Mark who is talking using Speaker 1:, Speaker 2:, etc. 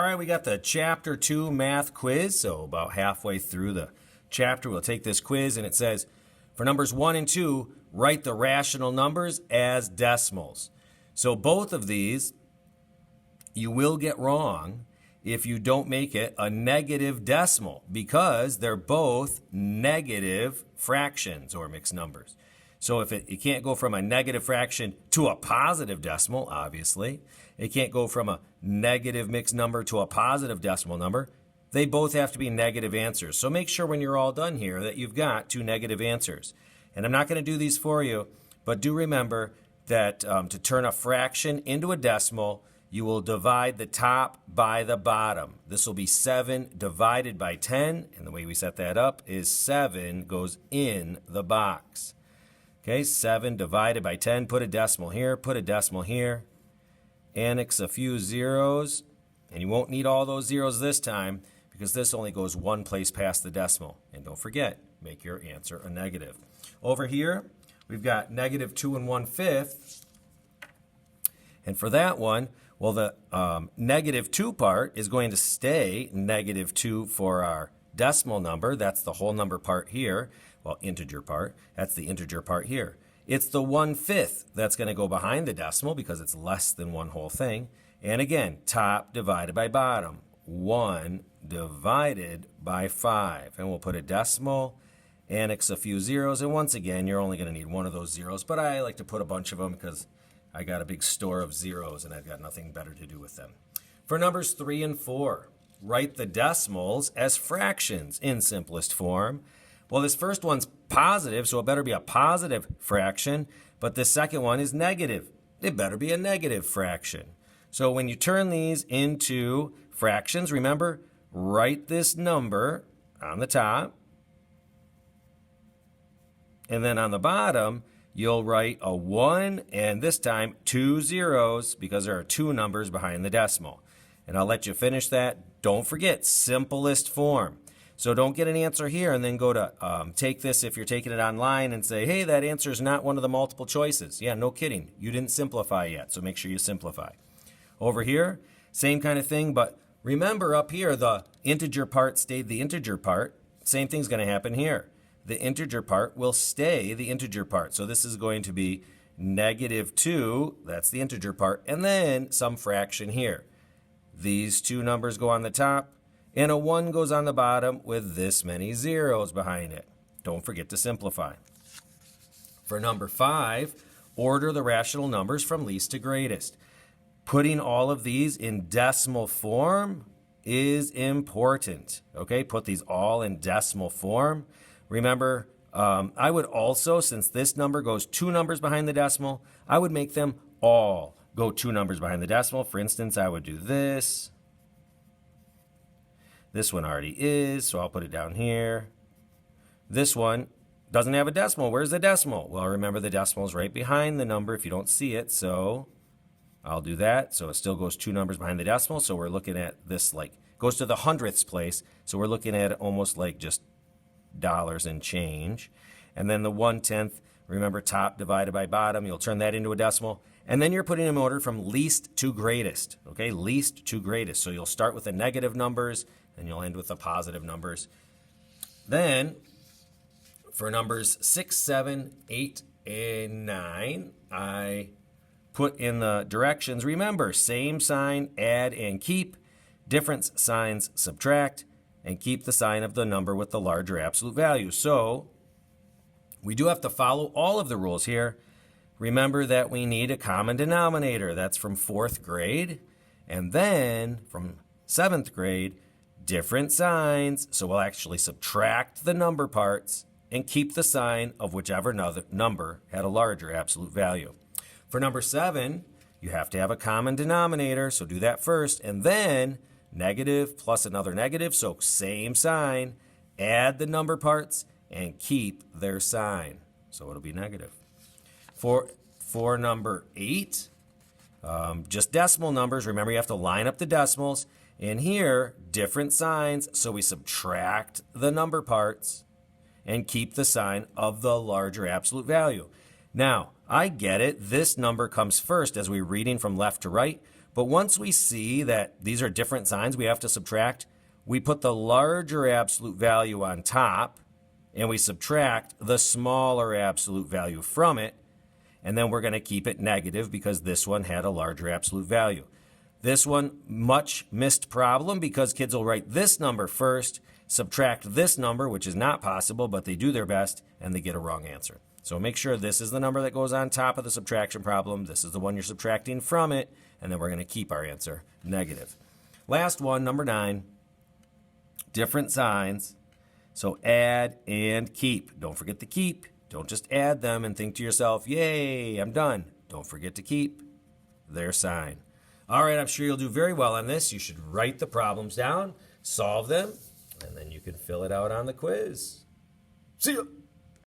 Speaker 1: right, we got the Chapter 2 math quiz. So about halfway through the chapter, we'll take this quiz, and it says, for numbers 1 and 2, write the rational numbers as decimals. So both of these you will get wrong if you don't make it a negative decimal, because they're both negative fractions or mixed numbers. So if it can't go from a negative fraction to a positive decimal, obviously. It can't go from a negative mixed number to a positive decimal number. They both have to be negative answers. So make sure when you're all done here that you've got two negative answers. And I'm not going to do these for you, but do remember that to turn a fraction into a decimal, you will divide the top by the bottom. This will be 7 divided by 10, and the way we set that up is 7 goes in the box. Okay, 7 divided by 10, put a decimal here, put a decimal here, annex a few zeros, and you won't need all those zeros this time because this only goes one place past the decimal. And don't forget, make your answer a negative. Over here, we've got negative 2 1/5, and for that one, well, the negative 2 part is going to stay negative 2 for our decimal number. That's the whole number part here. Well, integer part. That's the integer part here. It's the 1/5 that's going to go behind the decimal because it's less than one whole thing. And again, top divided by bottom. 1 divided by 5. And we'll put a decimal, annex a few zeros. And once again, you're only going to need one of those zeros. But I like to put a bunch of them because I got a big store of zeros and I've got nothing better to do with them. For numbers 3 and 4, write the decimals as fractions in simplest form. Well, this first one's positive, so it better be a positive fraction, but the second one is negative. It better be a negative fraction. So when you turn these into fractions, remember, write this number on the top, and then on the bottom, you'll write a 1 and this time 2 zeros because there are 2 numbers behind the decimal. And I'll let you finish that. Don't forget, simplest form. So don't get an answer here and then go to take this if you're taking it online and say, hey, that answer is not one of the multiple choices. Yeah, no kidding. You didn't simplify yet, so make sure you simplify. Over here, same kind of thing, but remember up here, the integer part stayed the integer part. Same thing's going to happen here. The integer part will stay the integer part. So this is going to be negative 2, that's the integer part, and then some fraction here. These two numbers go on the top, and a 1 goes on the bottom with this many zeros behind it. Don't forget to simplify. For number 5, order the rational numbers from least to greatest. Putting all of these in decimal form is important. Okay, put these all in decimal form. Remember, I would also, since this number goes 2 numbers behind the decimal, I would make them all go 2 numbers behind the decimal. For instance, I would do this. This one already is, so I'll put it down here. This one doesn't have a decimal. Where's the decimal? Well, remember the decimal is right behind the number if you don't see it, so I'll do that. So it still goes 2 numbers behind the decimal, so we're looking at this like, goes to the hundredths place, so we're looking at it almost like just dollars and change. And then the 1/10, remember top divided by bottom, you'll turn that into a decimal. And then you're putting them in order from least to greatest, okay? Least to greatest. So you'll start with the negative numbers, and you'll end with the positive numbers. Then, for numbers 6, 7, 8, and 9, I put in the directions. Remember, same sign, add and keep. Difference signs, subtract. And keep the sign of the number with the larger absolute value. So, we do have to follow all of the rules here. Remember that we need a common denominator. That's from 4th grade. And then, from 7th grade, different signs. So we'll actually subtract the number parts and keep the sign of whichever number had a larger absolute value. For number 7, you have to have a common denominator. So do that first. And then negative plus another negative. So same sign. Add the number parts and keep their sign. So it'll be negative. For number 8, just decimal numbers. Remember, you have to line up the decimals. And here, different signs, so we subtract the number parts and keep the sign of the larger absolute value. Now, I get it. This number comes first as we're reading from left to right, But once we see that these are different signs we have to subtract, we put the larger absolute value on top and we subtract the smaller absolute value from it. And then we're going to keep it negative because this one had a larger absolute value. This one, much missed problem because kids will write this number first, subtract this number, which is not possible, but they do their best and they get a wrong answer. So make sure this is the number that goes on top of the subtraction problem. This is the one you're subtracting from it, and then we're going to keep our answer negative. Last one, number 9, different signs. So add and keep. Don't forget to keep. Don't just add them and think to yourself, yay, I'm done. Don't forget to keep their sign. All right, I'm sure you'll do very well on this. You should write the problems down, solve them, and then you can fill it out on the quiz. See you.